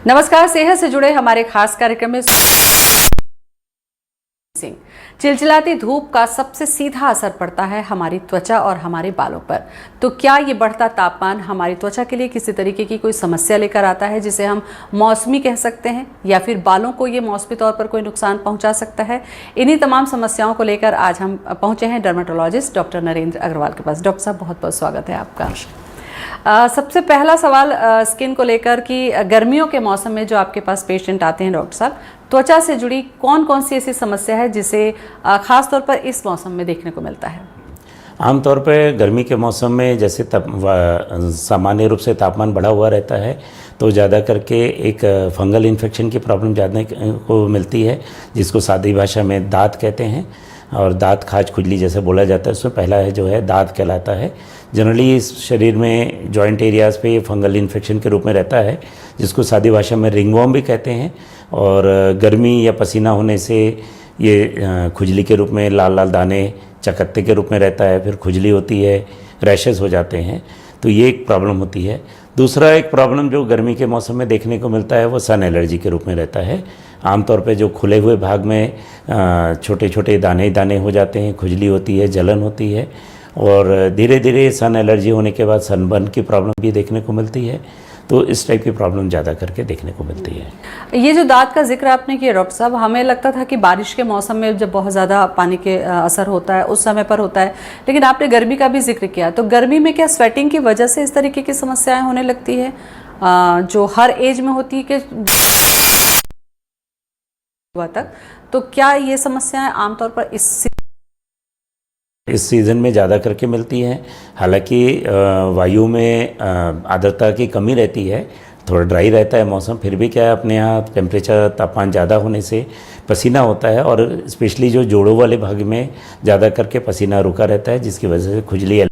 नमस्कार। सेहत से जुड़े हमारे खास कार्यक्रम में चिलचिलाती धूप का सबसे सीधा असर पड़ता है हमारी त्वचा और हमारे बालों पर। तो क्या ये बढ़ता तापमान हमारी त्वचा के लिए किसी तरीके की कोई समस्या लेकर आता है जिसे हम मौसमी कह सकते हैं, या फिर बालों को ये मौसमी तौर पर कोई नुकसान पहुंचा सकता है? इन्हीं तमाम समस्याओं को लेकर आज हम पहुंचे हैं डर्मेटोलॉजिस्ट डॉक्टर नरेंद्र अग्रवाल के पास। डॉक्टर साहब, बहुत बहुत स्वागत है आपका। सबसे पहला सवाल स्किन को लेकर कि गर्मियों के मौसम में जो आपके पास पेशेंट आते हैं डॉक्टर साहब, त्वचा से जुड़ी कौन कौन सी ऐसी समस्या है जिसे खास तौर पर इस मौसम में देखने को मिलता है? आमतौर पर गर्मी के मौसम में जैसे सामान्य रूप से तापमान बढ़ा हुआ रहता है तो ज़्यादा करके एक फंगल इन्फेक्शन की प्रॉब्लम ज़्यादा को मिलती है, जिसको सादी भाषा में दाँत कहते हैं। और दाँत खाज खुजली जैसे बोला जाता है, उसमें पहला है जो है दाँत कहलाता है। जनरली इस शरीर में जॉइंट एरियाज़ पे ये फंगल इन्फेक्शन के रूप में रहता है, जिसको सादी भाषा में रिंगवॉर्म भी कहते हैं। और गर्मी या पसीना होने से ये खुजली के रूप में लाल लाल दाने चकत्ते के रूप में रहता है, फिर खुजली होती है, रैशेस हो जाते हैं। तो ये एक प्रॉब्लम होती है। दूसरा एक प्रॉब्लम जो गर्मी के मौसम में देखने को मिलता है वो सन एलर्जी के रूप में रहता है। आमतौर पे जो खुले हुए भाग में छोटे छोटे दाने दाने हो जाते हैं, खुजली होती है, जलन होती है, और धीरे धीरे सन एलर्जी होने के बाद सनबर्न की प्रॉब्लम भी देखने को मिलती है। तो इस टाइप की प्रॉब्लम ज़्यादा करके देखने को मिलती है। ये जो दाँत का जिक्र आपने किया डॉक्टर साहब, हमें लगता था कि बारिश के मौसम में जब बहुत ज़्यादा पानी के असर होता है उस समय पर होता है, लेकिन आपने गर्मी का भी जिक्र किया। तो गर्मी में क्या स्वेटिंग की वजह से इस तरीके की समस्याएं होने लगती है जो हर एज में होती है कि तक? तो क्या ये समस्याएं आमतौर पर इस सीज़न में ज़्यादा करके मिलती हैं? हालांकि वायु में आर्द्रता की कमी रहती है, थोड़ा ड्राई रहता है मौसम, फिर भी क्या है अपने यहाँ टेम्परेचर तापमान ज़्यादा होने से पसीना होता है, और स्पेशली जो जोड़ों वाले भाग में ज़्यादा करके पसीना रुका रहता है, जिसकी वजह से खुजली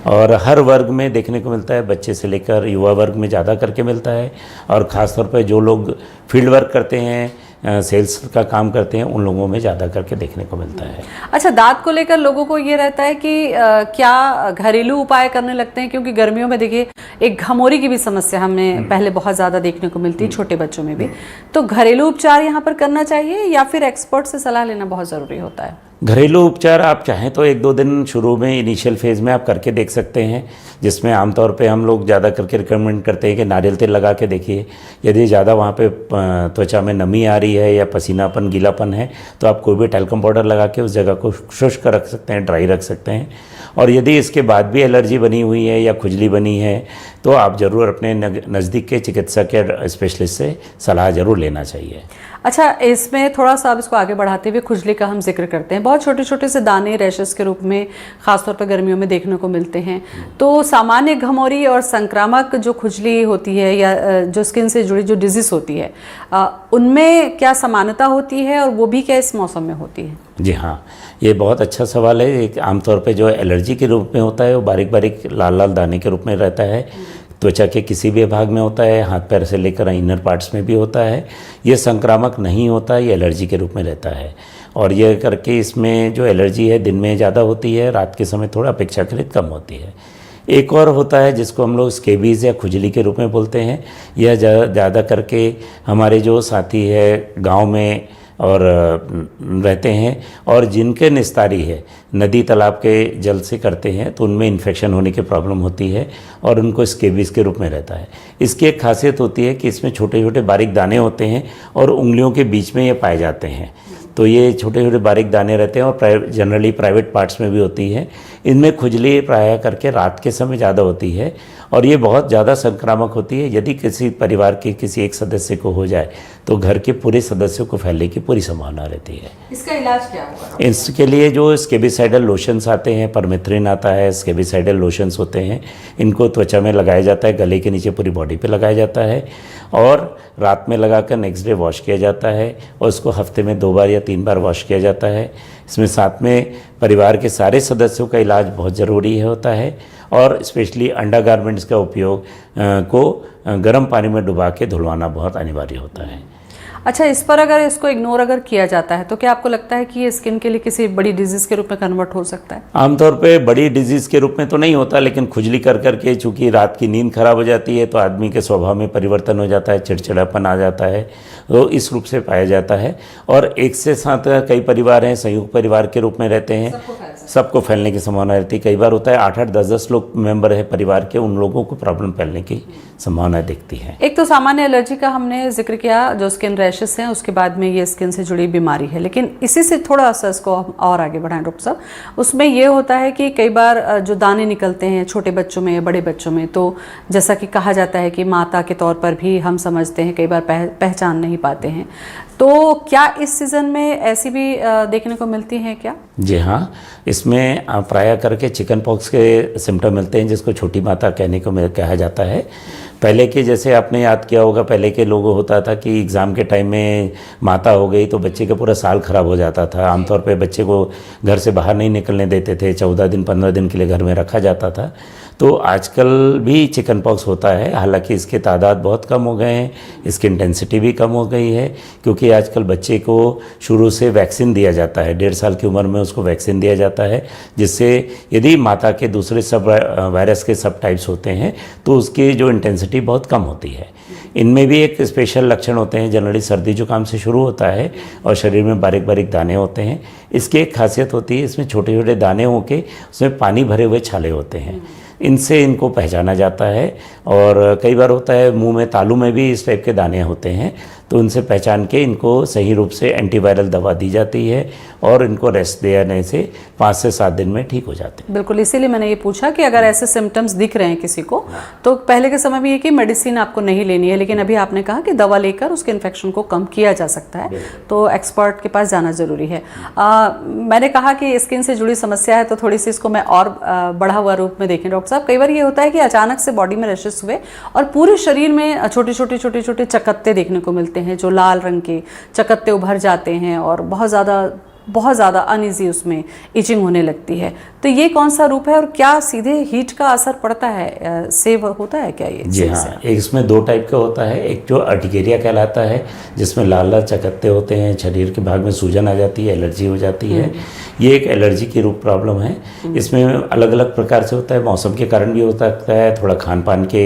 और हर वर्ग में देखने को मिलता है, बच्चे से लेकर युवा वर्ग में ज़्यादा करके मिलता है। और ख़ास तौर पर जो लोग फील्ड वर्क करते हैं, सेल्स का काम करते हैं, उन लोगों में ज़्यादा करके देखने को मिलता है। अच्छा, दांत को लेकर लोगों को ये रहता है कि क्या घरेलू उपाय करने लगते हैं? क्योंकि गर्मियों में देखिए एक घमौरी की भी समस्या हमें पहले बहुत ज़्यादा देखने को मिलती है, छोटे बच्चों में भी। तो घरेलू उपचार यहाँ पर करना चाहिए या फिर एक्सपर्ट से सलाह लेना बहुत ज़रूरी होता है? घरेलू उपचार आप चाहें तो 1-2 दिन शुरू में इनिशियल फेज़ में आप करके देख सकते हैं, जिसमें आमतौर पे हम लोग ज़्यादा करके रिकमेंड करते हैं कि नारियल तेल लगा के देखिए। यदि ज़्यादा वहाँ पे त्वचा में नमी आ रही है या पसीनापन गीलापन है तो आप कोई भी टैल्कम पाउडर लगा के उस जगह को शुष्क रख सकते हैं, ड्राई रख सकते हैं। और यदि इसके बाद भी एलर्जी बनी हुई है या खुजली बनी है तो आप ज़रूर अपने नज़दीक के चिकित्सक या स्पेशलिस्ट से सलाह ज़रूर लेना चाहिए। अच्छा, इसमें थोड़ा सा आप इसको आगे बढ़ाते हुए खुजली का हम जिक्र करते हैं। बहुत छोटे छोटे से दाने रैशेस के रूप में खासतौर पर गर्मियों में देखने को मिलते हैं। तो सामान्य घमौरी और संक्रामक जो खुजली होती है या जो स्किन से जुड़ी जो डिजीज़ होती है, उनमें क्या समानता होती है और वो भी क्या इस मौसम में होती है? जी हाँ, ये बहुत अच्छा सवाल है। एक आमतौर पे जो एलर्जी के रूप में होता है वो बारीक बारीक लाल लाल दाने के रूप में रहता है, त्वचा के किसी भी भाग में होता है, हाथ पैर से लेकर इनर पार्ट्स में भी होता है। ये संक्रामक नहीं होता, ये एलर्जी के रूप में रहता है। और ये करके इसमें जो एलर्जी है दिन में ज़्यादा होती है, रात के समय थोड़ा अपेक्षाकृत कम होती है। एक और होता है जिसको हम लोग स्केबीज़ या खुजली के रूप में बोलते हैं। यह ज़्यादा करके हमारे जो साथी है गांव में और रहते हैं और जिनके निस्तारी है नदी तालाब के जल से करते हैं तो उनमें इन्फेक्शन होने की प्रॉब्लम होती है और उनको स्केबीज़ के रूप में रहता है। इसकी एक खासियत होती है कि इसमें छोटे छोटे बारीक दाने होते हैं और उंगलियों के बीच में ये पाए जाते हैं। तो ये छोटे छोटे बारीक दाने रहते हैं और जनरली प्राइवेट पार्ट्स में भी होती है। इनमें खुजली प्रायः करके रात के समय ज़्यादा होती है और ये बहुत ज़्यादा संक्रामक होती है। यदि किसी परिवार के किसी एक सदस्य को हो जाए तो घर के पूरे सदस्यों को फैलने की पूरी संभावना रहती है। इसका इलाज क्या होगा? इसके लिए जो स्केबिसाइडल लोशंस आते हैं, परमेथ्रिन आता है, स्केबिसाइडल लोशंस होते हैं, इनको त्वचा में लगाया जाता है, गले के नीचे पूरी बॉडी पे लगाया जाता है और रात में लगाकर नेक्स्ट डे वॉश किया जाता है और उसको हफ्ते में 2 बार या 3 बार वॉश किया जाता है। इसमें साथ में परिवार के सारे सदस्यों का इलाज बहुत ज़रूरी होता है और स्पेशली अंडर गारमेंट्स का उपयोग को गर्म पानी में डुबा के धुलवाना बहुत अनिवार्य होता है। अच्छा, इस पर अगर इसको इग्नोर अगर किया जाता है तो क्या आपको लगता है कि ये स्किन के लिए किसी बड़ी डिजीज के रूप में कन्वर्ट हो सकता है? आमतौर पे बड़ी डिजीज़ के रूप में तो नहीं होता, लेकिन खुजली कर करके चूँकि रात की नींद खराब हो जाती है तो आदमी के स्वभाव में परिवर्तन हो जाता है, चिड़चिड़ापन आ जाता है, तो इस रूप से पाया जाता है। और एक से साथ कई परिवार हैं, संयुक्त परिवार के रूप में रहते हैं, सबको फैलने की संभावना रहती है। कई बार होता है 8-8, 10-10 लोग मेंबर है परिवार के, उन लोगों को प्रॉब्लम फैलने की संभावना दिखती है। एक तो सामान्य एलर्जी का हमने जिक्र किया, जो स्किन रैशेस हैं, उसके बाद में ये स्किन से जुड़ी बीमारी है, लेकिन इसी से थोड़ा सा इसको हम और आगे बढ़ाएं डॉक्टर साहब। उसमें ये होता है कि कई बार जो दाने निकलते हैं छोटे बच्चों में या बड़े बच्चों में, तो जैसा कि कहा जाता है कि माता के तौर पर भी हम समझते हैं, कई बार पहचान नहीं पाते हैं, तो क्या इस सीज़न में ऐसी भी देखने को मिलती हैं क्या? जी हाँ, इसमें प्राय करके चिकन पॉक्स के सिम्टम मिलते हैं, जिसको छोटी माता कहा जाता है। पहले के जैसे आपने याद किया होगा, पहले के लोगों होता था कि एग्ज़ाम के टाइम में माता हो गई तो बच्चे का पूरा साल ख़राब हो जाता था। आमतौर पे बच्चे को घर से बाहर नहीं निकलने देते थे, 14 दिन 15 दिन के लिए घर में रखा जाता था। तो आजकल भी चिकन पॉक्स होता है, हालांकि इसके तादाद बहुत कम हो गए हैं, इसकी इंटेंसिटी भी कम हो गई है, क्योंकि आजकल बच्चे को शुरू से वैक्सीन दिया जाता है, 1.5 साल की उम्र में उसको वैक्सीन दिया जाता है, जिससे यदि माता के दूसरे सब वायरस के सब टाइप्स होते हैं तो उसकी जो इंटेंसिटी बहुत कम होती है। इनमें भी एक स्पेशल लक्षण होते हैं, जनरली सर्दी जुकाम से शुरू होता है और शरीर में बारीक बारीक दाने होते हैं। इसकी एक खासियत होती है, इसमें छोटे छोटे दाने होके उसमें पानी भरे हुए छाले होते हैं, इनसे इनको पहचाना जाता है। और कई बार होता है मुंह में, तालू में भी इस टाइप के दाने होते हैं, तो उनसे पहचान के इनको सही रूप से एंटीवायरल दवा दी जाती है और इनको रेस्ट देने से 5 से 7 दिन में ठीक हो जाते हैं। बिल्कुल, इसीलिए मैंने ये पूछा कि अगर ऐसे सिम्टम्स दिख रहे हैं किसी को, तो पहले के समय में ये कि मेडिसिन आपको नहीं लेनी है, लेकिन अभी आपने कहा कि दवा लेकर उसके इन्फेक्शन को कम किया जा सकता है, तो एक्सपर्ट के पास जाना ज़रूरी है। मैंने कहा कि स्किन से जुड़ी समस्या है, तो थोड़ी सी इसको मैं और बढ़ा हुआ रूप में देखें डॉक्टर साहब। कई बार ये होता है कि अचानक से बॉडी में रैशेस हुए और पूरे शरीर में छोटे छोटे चकत्ते देखने को मिलते हैं, जो लाल रंग के चकत्ते उभर जाते हैं और बहुत ज़्यादा अनईजी उसमें इचिंग होने लगती है। तो ये कौन सा रूप है और क्या सीधे हीट का असर पड़ता है, सेव होता है क्या ये? जी हाँ, एक इसमें 2 टाइप का होता है। एक जो अर्टिकेरिया कहलाता है, जिसमें लाल लाल चकत्ते होते हैं, शरीर के भाग में सूजन आ जाती है, एलर्जी हो जाती है। ये एक एलर्जी की रूप प्रॉब्लम है। इसमें अलग अलग प्रकार से होता है, मौसम के कारण भी हो सकता है, थोड़ा खान पान के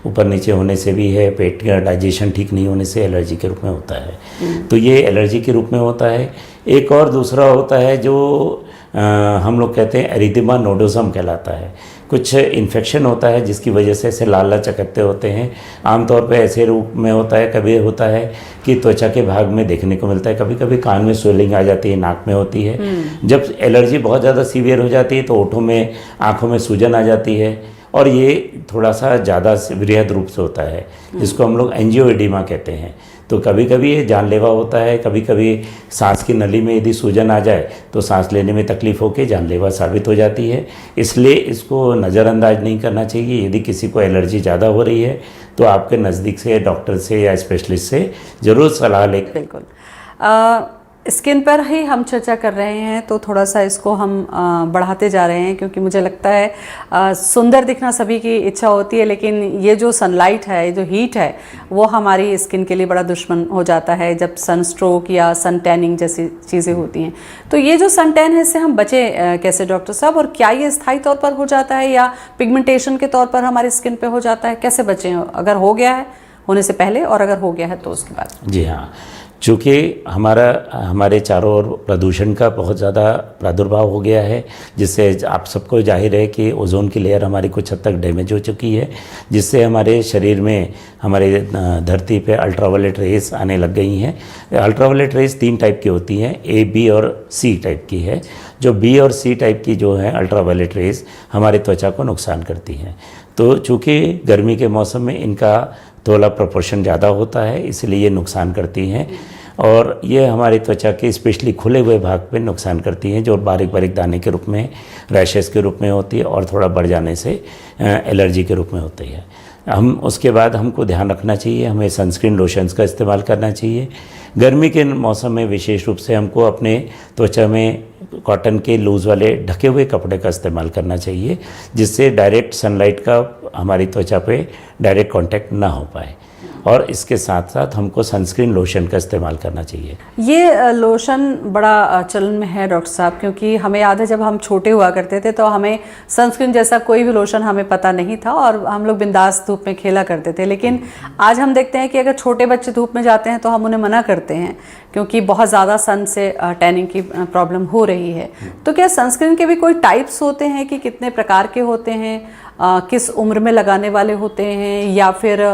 ऊपर नीचे होने से भी है, पेट का डाइजेशन ठीक नहीं होने से एलर्जी के रूप में होता है। तो ये एलर्जी के रूप में होता है। एक और दूसरा होता है जो हम लोग कहते हैं एरिथेमा नोडोसम कहलाता है। कुछ इन्फेक्शन होता है जिसकी वजह से ऐसे लाल लाल चकत्ते होते हैं। आमतौर पे ऐसे रूप में होता है, कभी होता है कि त्वचा के भाग में देखने को मिलता है, कभी कभी कान में स्वेलिंग आ जाती है, नाक में होती है। जब एलर्जी बहुत ज़्यादा सीवियर हो जाती है तो होठों में, आँखों में सूजन आ जाती है, और ये थोड़ा सा ज़्यादा वृहद रूप से होता है, जिसको हम लोग एंजियोएडिमा कहते हैं। तो कभी कभी ये जानलेवा होता है, कभी कभी सांस की नली में यदि सूजन आ जाए तो सांस लेने में तकलीफ होकर जानलेवा साबित हो जाती है। इसलिए इसको नज़रअंदाज नहीं करना चाहिए। यदि किसी को एलर्जी ज़्यादा हो रही है तो आपके नज़दीक से डॉक्टर से या स्पेशलिस्ट से ज़रूर सलाह लें। बिल्कुल, स्किन पर ही हम चर्चा कर रहे हैं, तो थोड़ा सा इसको हम बढ़ाते जा रहे हैं, क्योंकि मुझे लगता है सुंदर दिखना सभी की इच्छा होती है, लेकिन ये जो सनलाइट है, ये जो हीट है, वो हमारी स्किन के लिए बड़ा दुश्मन हो जाता है जब सन स्ट्रोक या सन टैनिंग जैसी चीज़ें होती हैं। तो ये जो सन टैन है, इससे हम बचें कैसे डॉक्टर साहब, और क्या ये स्थायी तौर पर हो जाता है या पिगमेंटेशन के तौर पर हमारी स्किन पे हो जाता है? कैसे बचें अगर हो गया है, होने से पहले, और अगर हो गया है तो उसके बाद? जी हाँ, चूँकि हमारे चारों ओर प्रदूषण का बहुत ज़्यादा प्रादुर्भाव हो गया है, जिससे आप सबको जाहिर है कि ओजोन की लेयर हमारी कुछ हद तक डैमेज हो चुकी है, जिससे हमारे शरीर में, हमारे धरती पे अल्ट्रावायलेट रेस आने लग गई हैं। अल्ट्रावायलेट रेस 3 टाइप की होती हैं, A, B और C टाइप की है। जो B और C टाइप की जो है अल्ट्रावायलेट रेस हमारी त्वचा को नुकसान करती हैं। तो चूँकि गर्मी के मौसम में इनका थोड़ा प्रोपोर्शन ज़्यादा होता है, इसलिए ये नुकसान करती हैं, और ये हमारी त्वचा के स्पेशली खुले हुए भाग पे नुकसान करती हैं, जो बारीक बारीक दाने के रूप में, रैशेस के रूप में होती है, और थोड़ा बढ़ जाने से एलर्जी के रूप में होती है। उसके बाद हमको ध्यान रखना चाहिए, हमें सनस्क्रीन लोशंस का इस्तेमाल करना चाहिए। गर्मी के मौसम में विशेष रूप से हमको अपने त्वचा में कॉटन के लूज़ वाले ढके हुए कपड़े का इस्तेमाल करना चाहिए, जिससे डायरेक्ट सनलाइट का हमारी त्वचा पे डायरेक्ट कांटेक्ट ना हो पाए। और इसके साथ साथ हमको सनस्क्रीन लोशन का इस्तेमाल करना चाहिए। ये लोशन बड़ा चलन में है डॉक्टर साहब, क्योंकि हमें याद है जब हम छोटे हुआ करते थे तो हमें सनस्क्रीन जैसा कोई भी लोशन हमें पता नहीं था और हम लोग बिंदास धूप में खेला करते थे। लेकिन आज हम देखते हैं कि अगर छोटे बच्चे धूप में जाते हैं तो हम उन्हें मना करते हैं, क्योंकि बहुत ज़्यादा सन से टैनिंग की प्रॉब्लम हो रही है। तो क्या सनस्क्रीन के भी कोई टाइप्स होते हैं कि कितने प्रकार के होते हैं, किस उम्र में लगाने वाले होते हैं, या फिर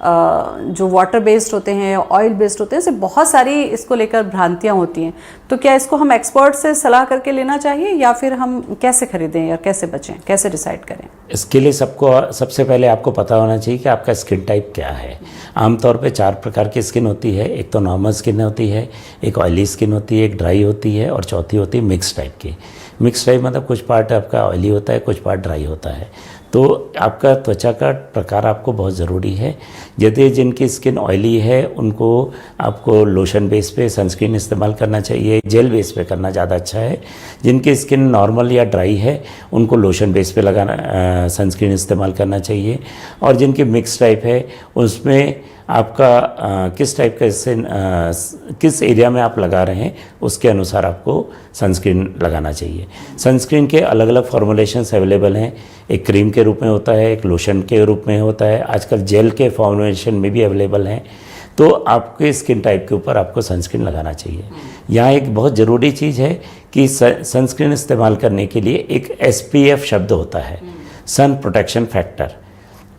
जो वाटर बेस्ड होते हैं, ऑयल बेस्ड होते हैं, ऐसे बहुत सारी इसको लेकर भ्रांतियां होती हैं। तो क्या इसको हम एक्सपर्ट से सलाह करके लेना चाहिए, या फिर हम कैसे खरीदें या कैसे बचें, कैसे डिसाइड करें? इसके लिए सबसे पहले आपको पता होना चाहिए कि आपका स्किन टाइप क्या है। आमतौर पे 4 प्रकार की स्किन होती है। एक तो नॉर्मल स्किन होती है, एक ऑयली स्किन होती है, एक ड्राई होती है, और चौथी होती है मिक्स टाइप की। मिक्स टाइप मतलब कुछ पार्ट आपका ऑयली होता है, कुछ पार्ट ड्राई होता है। तो आपका त्वचा का प्रकार आपको बहुत ज़रूरी है। यदि जिनकी स्किन ऑयली है उनको आपको लोशन बेस पे सनस्क्रीन इस्तेमाल करना चाहिए, जेल बेस पे करना ज़्यादा अच्छा है। जिनकी स्किन नॉर्मल या ड्राई है उनको लोशन बेस पे लगाना सनस्क्रीन इस्तेमाल करना चाहिए। और जिनकी मिक्स टाइप है उसमें आपका किस टाइप का किस एरिया में आप लगा रहे हैं उसके अनुसार आपको सनस्क्रीन लगाना चाहिए। सनस्क्रीन के अलग अलग फॉर्मुलेशंस अवेलेबल हैं। एक क्रीम के रूप में होता है, एक लोशन के रूप में होता है, आजकल जेल के फॉर्मुलेशन में भी अवेलेबल हैं। तो आपके स्किन टाइप के ऊपर आपको सनस्क्रीन लगाना चाहिए। यहाँ एक बहुत ज़रूरी चीज़ है कि सनस्क्रीन इस्तेमाल करने के लिए एक SPF शब्द होता है, सन प्रोटेक्शन फैक्टर।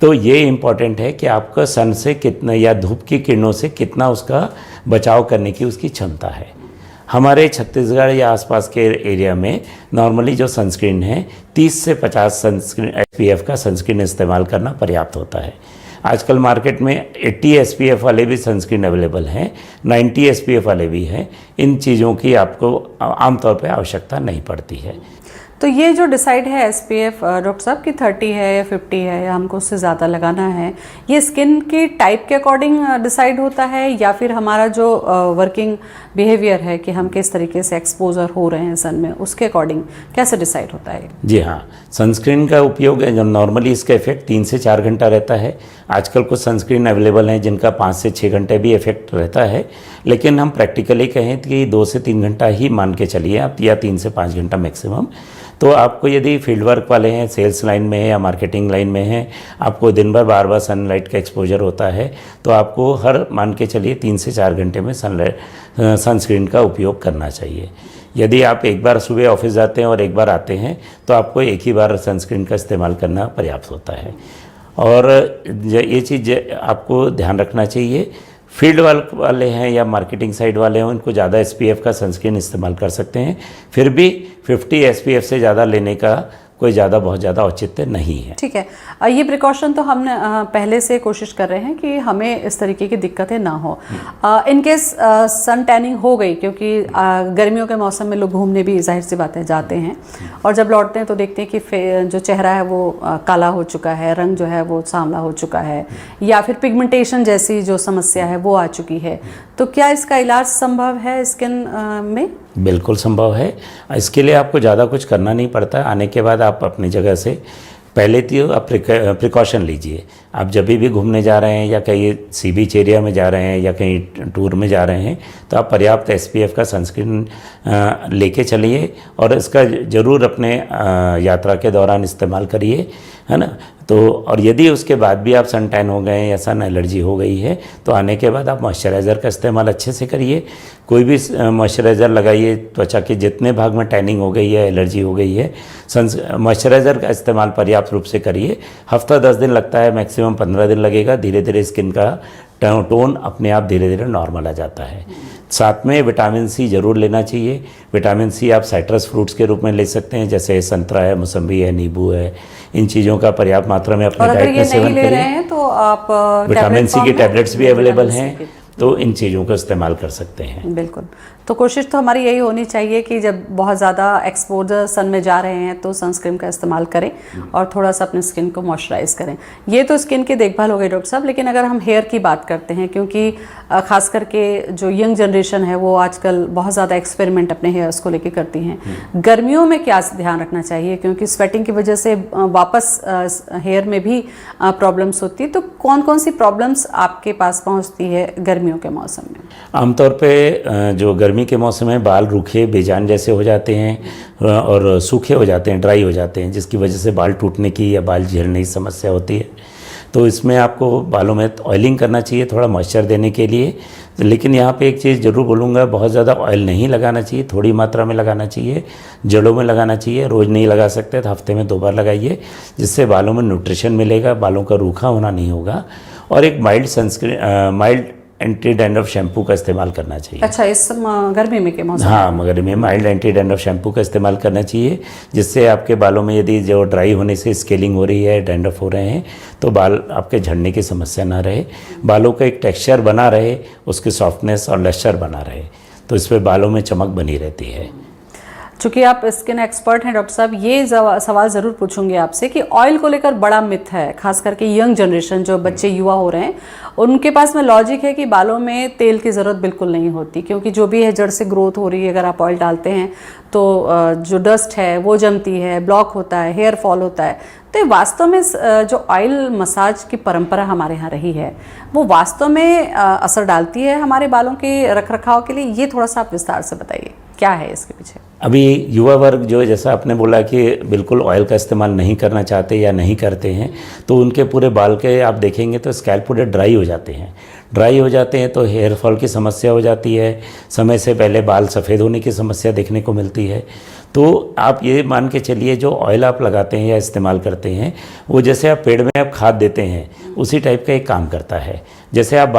तो ये इम्पॉर्टेंट है कि आपका सन से कितना या धूप की किरणों से कितना उसका बचाव करने की उसकी क्षमता है। हमारे छत्तीसगढ़ या आसपास के एरिया में नॉर्मली जो सनस्क्रीन है 30 से 50 सनस्क्रीन SPF का सनस्क्रीन इस्तेमाल करना पर्याप्त होता है। आजकल मार्केट में 80 SPF वाले भी सनस्क्रीन अवेलेबल हैं, 90 SPF वाले भी हैं। इन चीज़ों की आपको आमतौर पर आवश्यकता नहीं पड़ती है। तो ये जो डिसाइड है SPF डॉक्टर साहब की 30 है या 50 है या हमको उससे ज़्यादा लगाना है, ये स्किन की टाइप के अकॉर्डिंग डिसाइड होता है, या फिर हमारा जो वर्किंग बिहेवियर है कि हम किस तरीके से एक्सपोजर हो रहे हैं सन में, उसके अकॉर्डिंग कैसे डिसाइड होता है? जी हाँ, सनस्क्रीन का उपयोग नॉर्मली इसका इफेक्ट 3 से 4 घंटा रहता है। आजकल कुछ सनस्क्रीन अवेलेबल हैं जिनका 5 से 6 घंटे भी इफेक्ट रहता है, लेकिन हम प्रैक्टिकली कहें कि 2 से 3 घंटा ही मान के चलिए आप, या 3 से 5 घंटा मैक्सिमम। तो आपको यदि फील्ड वर्क वाले हैं, सेल्स लाइन में है या मार्केटिंग लाइन में है, आपको दिन भर बार बार सनलाइट का एक्सपोजर होता है, तो आपको हर मान के चलिए 3 से 4 घंटे में सनस्क्रीन का उपयोग करना चाहिए। यदि आप एक बार सुबह ऑफिस जाते हैं और एक बार आते हैं तो आपको एक ही बार सनस्क्रीन का इस्तेमाल करना पर्याप्त होता है। और ये चीज़ आपको ध्यान रखना चाहिए, फील्ड वर्क वाले हैं या मार्केटिंग साइड वाले हैं उनको ज़्यादा SPF का सनस्क्रीन इस्तेमाल कर सकते हैं, फिर भी 50 SPF से ज़्यादा लेने का कोई बहुत ज़्यादा औचित्य नहीं है। ठीक है, ये प्रिकॉशन तो हमने पहले से कोशिश कर रहे हैं कि हमें इस तरीके की दिक्कतें ना हो। इन केस सन टैनिंग हो गई, क्योंकि गर्मियों के मौसम में लोग घूमने भी जाहिर सी बात है जाते हैं, और जब लौटते हैं तो देखते हैं कि जो चेहरा है वो काला हो चुका है, रंग जो है वो सांवला हो चुका है, या फिर पिगमेंटेशन जैसी जो समस्या है वो आ चुकी है। तो क्या इसका इलाज संभव है स्किन में? बिल्कुल संभव है। इसके लिए आपको ज़्यादा कुछ करना नहीं पड़ता। आने के बाद आप अपनी जगह से पहले तो आप प्रिकॉशन लीजिए। आप जब भी घूमने जा रहे हैं या कहीं सी बीच एरिया में जा रहे हैं या कहीं टूर में जा रहे हैं तो आप पर्याप्त SPF का सनस्क्रीन लेके चलिए, और इसका ज़रूर अपने यात्रा के दौरान इस्तेमाल करिए, है ना। तो और यदि उसके बाद भी आप सन टैन हो गए हैं या सन एलर्जी हो गई है तो आने के बाद आप मॉइस्चराइज़र का इस्तेमाल अच्छे से करिए। कोई भी मॉइस्चराइज़र लगाइए, त्वचा के जितने भाग में टैनिंग हो गई है, एलर्जी हो गई है, मॉइस्चराइज़र का इस्तेमाल पर्याप्त रूप से करिए। हफ्ता 10 दिन लगता है, मैक्सिमम 15 दिन लगेगा। धीरे धीरे स्किन का टोन अपने आप धीरे धीरे नॉर्मल आ जाता है। साथ में विटामिन C जरूर लेना चाहिए। विटामिन C आप साइट्रस फ्रूट्स के रूप में ले सकते हैं, जैसे संतरा है, मौसम्बी है, नींबू है। इन चीज़ों का पर्याप्त मात्रा में अपने डाइट में सेवन करें। तो आप विटामिन C की टैबलेट्स भी अवेलेबल हैं। तो इन चीज़ों का इस्तेमाल कर सकते हैं। बिल्कुल। तो कोशिश तो हमारी यही होनी चाहिए कि जब बहुत ज़्यादा एक्सपोजर सन में जा रहे हैं तो सनस्क्रीन का इस्तेमाल करें और थोड़ा सा अपने स्किन को मॉइस्चराइज करें। ये तो स्किन की देखभाल हो गई डॉक्टर साहब, लेकिन अगर हम हेयर की बात करते हैं, क्योंकि ख़ास करके जो यंग जनरेशन है वो आजकल बहुत ज़्यादा एक्सपेरिमेंट अपने हेयर्स को लेकर करती हैं, गर्मियों में क्या ध्यान रखना चाहिए? क्योंकि स्वेटिंग की वजह से वापस हेयर में भी प्रॉब्लम्स होती है, तो कौन कौन सी प्रॉब्लम्स आपके पास पहुँचती है गर्मियों के मौसम में? आमतौर पे जो गर्मी के मौसम में बाल रूखे बेजान जैसे हो जाते हैं और सूखे हो जाते हैं, ड्राई हो जाते हैं, जिसकी वजह से बाल टूटने की या बाल झड़ने की समस्या होती है। तो इसमें आपको बालों में ऑयलिंग करना चाहिए थोड़ा मॉइस्चर देने के लिए। लेकिन यहाँ पे एक चीज़ ज़रूर बोलूँगा, बहुत ज़्यादा ऑयल नहीं लगाना चाहिए, थोड़ी मात्रा में लगाना चाहिए, जड़ों में लगाना चाहिए। रोज़ नहीं लगा सकते तो हफ्ते में 2 बार लगाइए, जिससे बालों में न्यूट्रिशन मिलेगा, बालों का रूखा होना नहीं होगा। और एक माइल्ड एंटी डैंड्रफ शैम्पू का इस्तेमाल करना चाहिए। अच्छा, इस गर्मी में के मौसम? हाँ, मगर में माइल्ड एंटी डैंड्रफ शैम्पू का इस्तेमाल करना चाहिए, जिससे आपके बालों में यदि जो ड्राई होने से स्केलिंग हो रही है, डैंड्रफ हो रहे हैं, तो बाल आपके झड़ने की समस्या ना रहे, बालों का एक टेक्सचर बना रहे, उसकी सॉफ्टनेस और लश्चर बना रहे, तो इस पर बालों में चमक बनी रहती है। चूँकि आप स्किन एक्सपर्ट हैं डॉक्टर साहब, ये सवाल ज़रूर पूछूंगी आपसे कि ऑयल को लेकर बड़ा मिथ है, खास करके यंग जनरेशन जो बच्चे युवा हो रहे हैं, उनके पास में लॉजिक है कि बालों में तेल की ज़रूरत बिल्कुल नहीं होती, क्योंकि जो भी है जड़ से ग्रोथ हो रही है। अगर आप ऑयल डालते हैं तो जो डस्ट है वो जमती है, ब्लॉक होता है, हेयर फॉल होता है। तो वास्तव में जो ऑयल मसाज की परंपरा हमारे यहाँ रही है, वो वास्तव में असर डालती है हमारे बालों के रखरखाव के लिए? ये थोड़ा सा आप विस्तार से बताइए, क्या है इसके पीछे? अभी युवा वर्ग जो, जैसा आपने बोला कि बिल्कुल ऑयल का इस्तेमाल नहीं करना चाहते या नहीं करते हैं, तो उनके पूरे बाल के आप देखेंगे तो स्कैल्प पूरे ड्राई हो जाते हैं। ड्राई हो जाते हैं तो हेयर फॉल की समस्या हो जाती है, समय से पहले बाल सफ़ेद होने की समस्या देखने को मिलती है। तो आप ये मान के चलिए, जो ऑयल आप लगाते हैं या इस्तेमाल करते हैं, वो जैसे आप पेड़ में आप खाद देते हैं, उसी टाइप का एक काम करता है। जैसे आप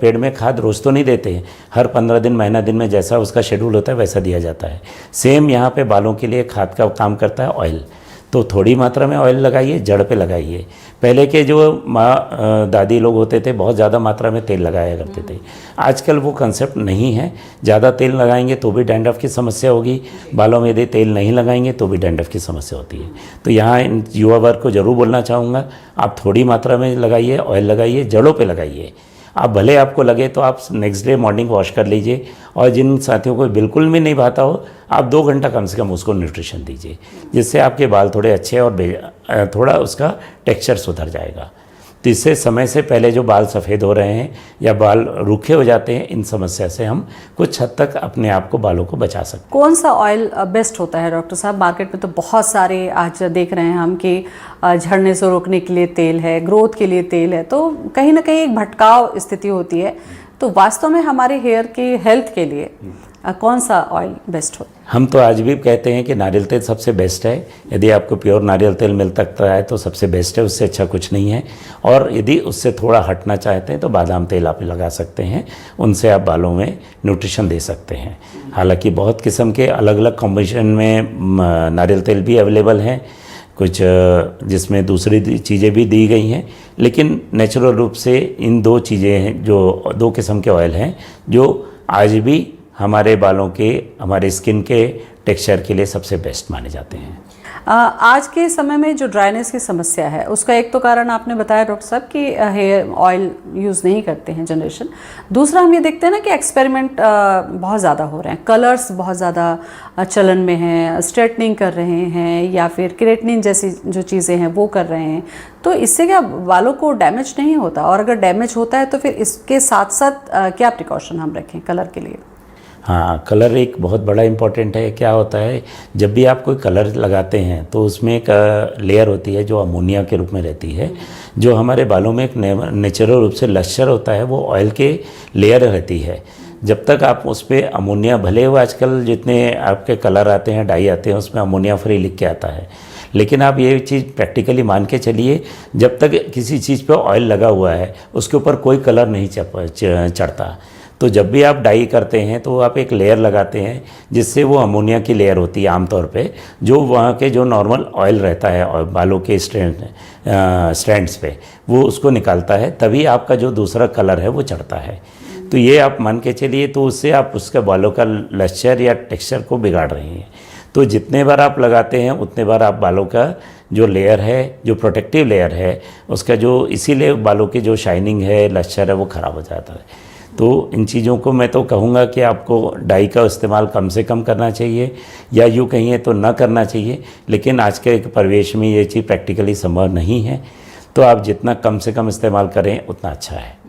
पेड़ में खाद रोज़ तो नहीं देते हैं, हर 15 दिन, महीना दिन में जैसा उसका शेड्यूल होता है वैसा दिया जाता है। सेम यहाँ पे बालों के लिए खाद का काम करता है ऑयल। तो थोड़ी मात्रा में ऑयल लगाइए, जड़ पे लगाइए। पहले के जो माँ दादी लोग होते थे, बहुत ज़्यादा मात्रा में तेल लगाया करते थे। आजकल वो कंसेप्ट नहीं है। ज़्यादा तेल लगाएंगे तो भी डैंड्रफ की समस्या होगी, बालों में यदि तेल नहीं लगाएंगे तो भी डैंड्रफ की समस्या होती है। तो यहाँ इन युवा वर्ग को ज़रूर बोलना चाहूँगा, आप थोड़ी मात्रा में लगाइए, ऑयल लगाइए, जड़ों पर लगाइए। आप भले आपको लगे तो आप नेक्स्ट डे मॉर्निंग वॉश कर लीजिए, और जिन साथियों को बिल्कुल भी नहीं भाता हो, आप 2 घंटा कम से कम उसको न्यूट्रिशन दीजिए, जिससे आपके बाल थोड़े अच्छे और थोड़ा उसका टेक्सचर सुधर जाएगा। तो इससे समय से पहले जो बाल सफ़ेद हो रहे हैं या बाल रूखे हो जाते हैं, इन समस्या से हम कुछ हद तक अपने आप को, बालों को बचा सकते हैं। कौन सा ऑयल बेस्ट होता है डॉक्टर साहब? मार्केट में तो बहुत सारे आज देख रहे हैं हम कि झड़ने से रोकने के लिए तेल है, ग्रोथ के लिए तेल है, तो कहीं ना कहीं एक भटकाव स्थिति होती है। तो वास्तव में हमारे हेयर की हेल्थ के लिए कौन सा ऑयल बेस्ट होता है? हम तो आज भी कहते हैं कि नारियल तेल सबसे बेस्ट है। यदि आपको प्योर नारियल तेल मिल सकता है तो सबसे बेस्ट है, उससे अच्छा कुछ नहीं है। और यदि उससे थोड़ा हटना चाहते हैं तो बादाम तेल आप लगा सकते हैं, उनसे आप बालों में न्यूट्रिशन दे सकते हैं। हालांकि बहुत किस्म के अलग अलग कॉम्बिनेशन में नारियल तेल भी अवेलेबल हैं, कुछ जिसमें दूसरी चीज़ें भी दी गई हैं, लेकिन नेचुरल रूप से इन 2 चीज़ें हैं, जो 2 किस्म के ऑयल हैं, जो आज भी हमारे बालों के, हमारे स्किन के टेक्सचर के लिए सबसे बेस्ट माने जाते हैं। आज के समय में जो ड्राइनेस की समस्या है, उसका एक तो कारण आपने बताया डॉक्टर साहब कि हेयर ऑयल यूज़ नहीं करते हैं जनरेशन। दूसरा हम ये देखते हैं ना कि एक्सपेरिमेंट बहुत ज़्यादा हो रहे हैं, कलर्स बहुत ज़्यादा चलन में हैं, स्ट्रेटनिंग कर रहे हैं या फिर केराटिन जैसी जो चीज़ें हैं वो कर रहे हैं। तो इससे क्या बालों को डैमेज नहीं होता? और अगर डैमेज होता है तो फिर इसके साथ साथ क्या प्रिकॉशन हम रखें कलर के लिए? हाँ, कलर एक बहुत बड़ा इम्पॉर्टेंट है। क्या होता है, जब भी आप कोई कलर लगाते हैं तो उसमें एक लेयर होती है जो अमोनिया के रूप में रहती है, जो हमारे बालों में एक नेचुरल रूप से लश्चर होता है, वो ऑयल के लेयर रहती है। जब तक आप उस पर अमोनिया, भले वो आजकल जितने आपके कलर आते हैं, डाई आते हैं, उसमें अमोनिया फ्री लिख के आता है, लेकिन आप ये चीज़ प्रैक्टिकली मान के चलिए, जब तक किसी चीज़ पे ऑयल लगा हुआ है उसके ऊपर कोई कलर नहीं चढ़ता। तो जब भी आप डाई करते हैं तो आप एक लेयर लगाते हैं, जिससे वो अमोनिया की लेयर होती है आमतौर पे, जो वहाँ के जो नॉर्मल ऑयल रहता है और बालों के स्ट्रैंड्स पे, वो उसको निकालता है, तभी आपका जो दूसरा कलर है वो चढ़ता है। तो ये आप मान के चलिए, तो उससे आप उसके बालों का लश्चर या टेक्सचर को बिगाड़ रहे हैं। तो जितने बार आप लगाते हैं उतने बार आप बालों का जो लेयर है, जो प्रोटेक्टिव लेयर है उसका, जो इसीलिए बालों की जो शाइनिंग है, लश्चर है, वो ख़राब हो जाता है। तो इन चीज़ों को मैं तो कहूँगा कि आपको डाई का इस्तेमाल कम से कम करना चाहिए, या यूँ कहिए तो ना करना चाहिए। लेकिन आज के परिवेश में ये चीज़ प्रैक्टिकली संभव नहीं है, तो आप जितना कम से कम इस्तेमाल करें उतना अच्छा है।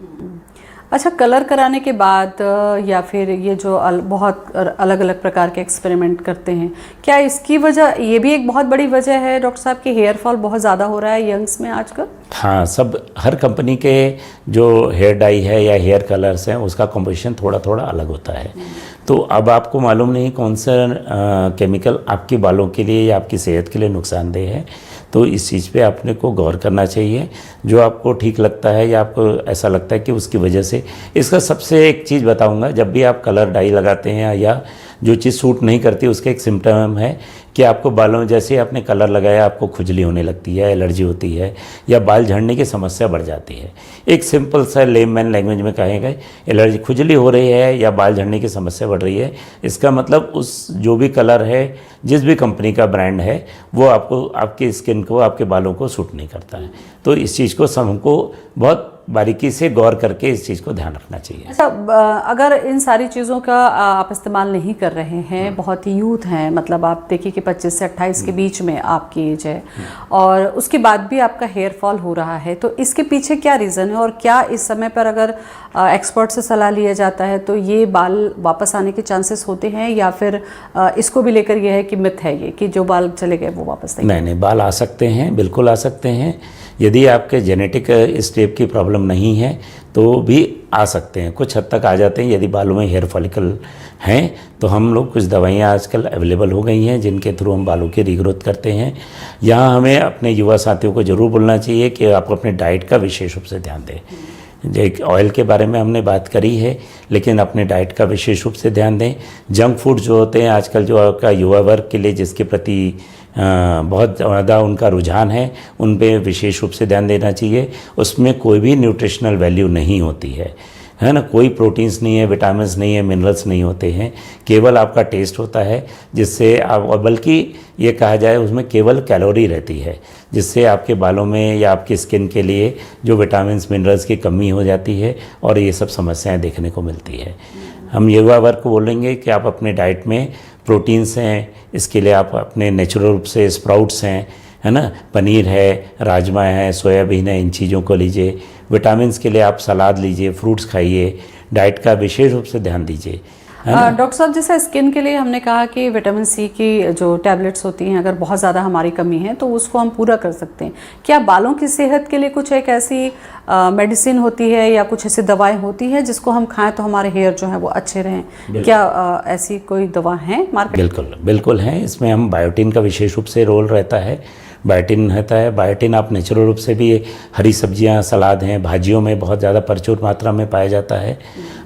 अच्छा, कलर कराने के बाद या फिर ये जो बहुत अलग अलग प्रकार के एक्सपेरिमेंट करते हैं, क्या इसकी वजह, ये भी एक बहुत बड़ी वजह है डॉक्टर साहब कि हेयर फॉल बहुत ज़्यादा हो रहा है यंग्स में आजकल? हाँ, हर कंपनी के जो हेयर डाई है या हेयर कलर्स हैं उसका कॉम्पोजिशन थोड़ा थोड़ा अलग होता है। तो अब आपको मालूम नहीं कौन सा केमिकल आपके बालों के लिए या आपकी सेहत के लिए नुकसानदेह है। तो इस चीज़ पे आपने को गौर करना चाहिए। जो आपको ठीक लगता है या आपको ऐसा लगता है कि उसकी वजह से, इसका सबसे एक चीज़ बताऊंगा, जब भी आप कलर डाई लगाते हैं या जो चीज़ सूट नहीं करती उसका एक सिम्टम है कि आपको बालों में जैसे आपने कलर लगाया आपको खुजली होने लगती है, एलर्जी होती है, या बाल झड़ने की समस्या बढ़ जाती है। एक सिंपल सा लेमैन लैंग्वेज में कहेंगे, एलर्जी, खुजली हो रही है या बाल झड़ने की समस्या बढ़ रही है, इसका मतलब उस जो भी कलर है, जिस भी कंपनी का ब्रांड है, वो आपको, आपकी स्किन को, आपके बालों को सूट नहीं करता है। तो इस चीज़ को हमको बहुत बारीकी से गौर करके इस चीज़ को ध्यान रखना चाहिए। अच्छा, अगर इन सारी चीज़ों का आप इस्तेमाल नहीं कर रहे हैं, बहुत ही यूथ हैं, मतलब आप देखिए कि 25 से 28 के बीच में आपकी एज है, और उसके बाद भी आपका हेयर फॉल हो रहा है, तो इसके पीछे क्या रीज़न है? और क्या इस समय पर अगर एक्सपर्ट से सलाह लिया जाता है तो ये बाल वापस आने के चांसेस होते हैं, या फिर इसको भी लेकर यह है कि मिथ है ये कि जो बाल चले गए वो वापस नहीं? नहीं, बाल आ सकते हैं, बिल्कुल आ सकते हैं। यदि आपके जेनेटिक इस टाइप की प्रॉब्लम नहीं है तो भी आ सकते हैं, कुछ हद तक आ जाते हैं। यदि बालों में हेयर फॉलिकल हैं तो हम लोग कुछ दवाइयाँ आजकल अवेलेबल हो गई हैं जिनके थ्रू हम बालों की रीग्रोथ करते हैं। यहाँ हमें अपने युवा साथियों को ज़रूर बोलना चाहिए कि आप अपने डाइट का विशेष रूप से ध्यान दें। एक ऑयल के बारे में हमने बात करी है, लेकिन अपने डाइट का विशेष रूप से ध्यान दें। जंक फूड जो होते हैं आजकल, जो आपका युवा वर्ग के लिए जिसके प्रति बहुत ज़्यादा उनका रुझान है, उन पे विशेष रूप से ध्यान देना चाहिए। उसमें कोई भी न्यूट्रिशनल वैल्यू नहीं होती है ना, कोई प्रोटीन्स नहीं है, विटामिन्स नहीं है, मिनरल्स नहीं होते हैं, केवल आपका टेस्ट होता है जिससे आप, और बल्कि ये कहा जाए उसमें केवल कैलोरी रहती है, जिससे आपके बालों में या आपकी स्किन के लिए जो विटामिन्स मिनरल्स की कमी हो जाती है और ये सब समस्याएं देखने को मिलती है। हम युवा वर्ग को बोलेंगे कि आप अपने डाइट में प्रोटीन्स हैं, इसके लिए आप अपने नेचुरल रूप से स्प्राउट्स हैं, है ना, पनीर है, राजमा है, सोयाबीन है, इन चीज़ों को लीजिए। विटामिन्स के लिए आप सलाद लीजिए, फ्रूट्स खाइए, डाइट का विशेष रूप से ध्यान दीजिए। डॉक्टर साहब, जैसे स्किन के लिए हमने कहा कि विटामिन सी की जो टैबलेट्स होती हैं, अगर बहुत ज़्यादा हमारी कमी है तो उसको हम पूरा कर सकते हैं। क्या बालों की सेहत के लिए कुछ एक ऐसी मेडिसिन होती है या कुछ ऐसी दवाएं होती है जिसको हम खाएं तो हमारे हेयर जो है वो अच्छे रहें? क्या ऐसी कोई दवा है मार्केट? बिल्कुल बिल्कुल है। इसमें हम बायोटिन का विशेष रूप से रोल रहता है। बायोटिन रहता है। बायोटिन आप नेचुरल रूप से भी हरी सब्जियां, सलाद हैं, भाजियों में बहुत ज़्यादा प्रचुर मात्रा में पाया जाता है।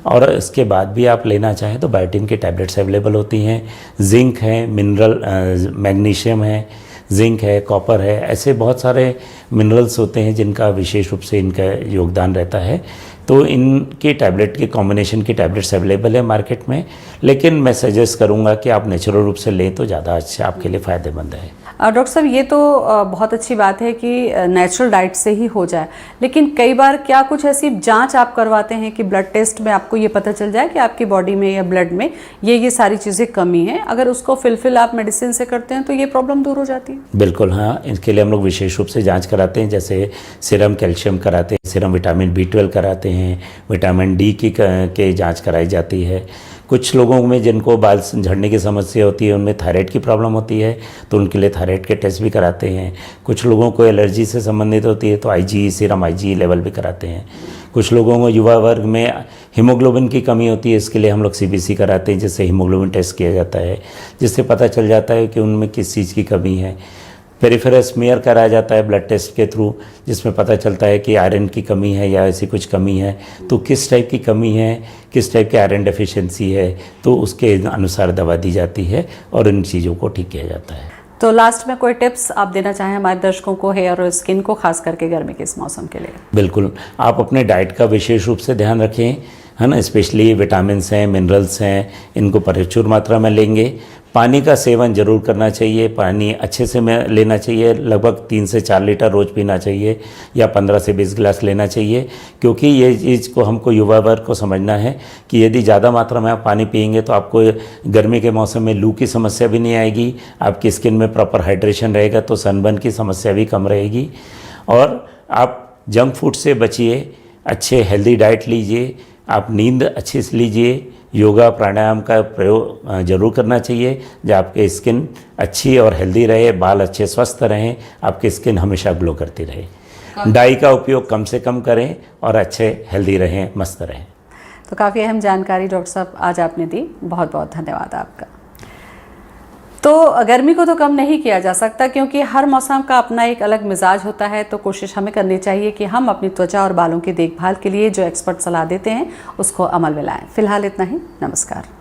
और इसके बाद भी आप लेना चाहें तो बायोटिन की टैबलेट्स अवेलेबल होती हैं। जिंक है, मिनरल मैग्नीशियम है, जिंक है, कॉपर है, ऐसे बहुत सारे मिनरल्स होते हैं जिनका विशेष रूप से इनका योगदान रहता है। तो इनकी टैबलेट की कॉम्बिनेशन की टैबलेट्स अवेलेबल है मार्केट में, लेकिन मैं सजेस्ट करूंगा कि आप नेचुरल रूप से लें तो ज़्यादा अच्छा आपके लिए फ़ायदेमंद है। डॉक्टर साहब, ये तो बहुत अच्छी बात है कि नेचुरल डाइट से ही हो जाए, लेकिन कई बार क्या कुछ ऐसी जांच आप करवाते हैं कि ब्लड टेस्ट में आपको ये पता चल जाए कि आपकी बॉडी में या ब्लड में ये सारी चीज़ें कमी है, अगर उसको फिलफिल आप मेडिसिन से करते हैं तो ये प्रॉब्लम दूर हो जाती है? बिल्कुल हाँ, इसके लिए हम लोग विशेष रूप से जाँच कराते हैं, जैसे सीरम कैल्शियम कराते हैं, सीरम विटामिन B12 कराते हैं, विटामिन D की जाँच कराई जाती है। कुछ लोगों में जिनको बाल झड़ने की समस्या होती है, उनमें थायराइड की प्रॉब्लम होती है तो उनके लिए थायराइड के टेस्ट भी कराते हैं। कुछ लोगों को एलर्जी से संबंधित होती है तो IgE, सीरम IgE लेवल भी कराते हैं। कुछ लोगों को युवा वर्ग में हीमोग्लोबिन की कमी होती है, इसके लिए हम लोग CBC कराते हैं, जिससे हीमोग्लोबिन टेस्ट किया जाता है, जिससे पता चल जाता है कि उनमें किस चीज़ की कमी है। पेरिफेरल स्मीयर कराया जाता है ब्लड टेस्ट के थ्रू, जिसमें पता चलता है कि आयरन की कमी है या ऐसी कुछ कमी है, तो किस टाइप की कमी है, किस टाइप की आयरन डेफिशिएंसी है, तो उसके अनुसार दवा दी जाती है और इन चीज़ों को ठीक किया जाता है। तो लास्ट में कोई टिप्स आप देना चाहें हमारे दर्शकों को हेयर और स्किन को, खास करके गर्मी के इस मौसम के लिए? बिल्कुल, आप अपने डाइट का विशेष रूप से ध्यान रखें। है ना। स्पेशली विटामिन्स हैं, मिनरल्स हैं, इनको प्रचुर मात्रा में लेंगे। पानी का सेवन ज़रूर करना चाहिए, पानी अच्छे से में लेना चाहिए, लगभग 3 से 4 लीटर रोज़ पीना चाहिए या 15 से 20 गिलास लेना चाहिए। क्योंकि ये चीज़ को हमको युवा वर्ग को समझना है कि यदि ज़्यादा मात्रा में आप पानी पिएंगे तो आपको गर्मी के मौसम में लू की समस्या भी नहीं आएगी, आपकी स्किन में प्रॉपर हाइड्रेशन रहेगा तो सनबर्न की समस्या भी कम रहेगी। और आप जंक फूड से बचिए, अच्छे हेल्दी डाइट लीजिए, आप नींद अच्छे से लीजिए, योगा प्राणायाम का प्रयोग जरूर करना चाहिए, जो आपके स्किन अच्छी और हेल्दी रहे, बाल अच्छे स्वस्थ रहें, आपकी स्किन हमेशा ग्लो करती रहे। डाई का उपयोग कम से कम करें और अच्छे हेल्दी रहें, मस्त रहें। तो काफ़ी अहम जानकारी डॉक्टर साहब आज आपने दी, बहुत बहुत धन्यवाद आपका। तो गर्मी को तो कम नहीं किया जा सकता क्योंकि हर मौसम का अपना एक अलग मिजाज होता है, तो कोशिश हमें करनी चाहिए कि हम अपनी त्वचा और बालों की देखभाल के लिए जो एक्सपर्ट सलाह देते हैं उसको अमल में लाएं। फिलहाल इतना ही, नमस्कार।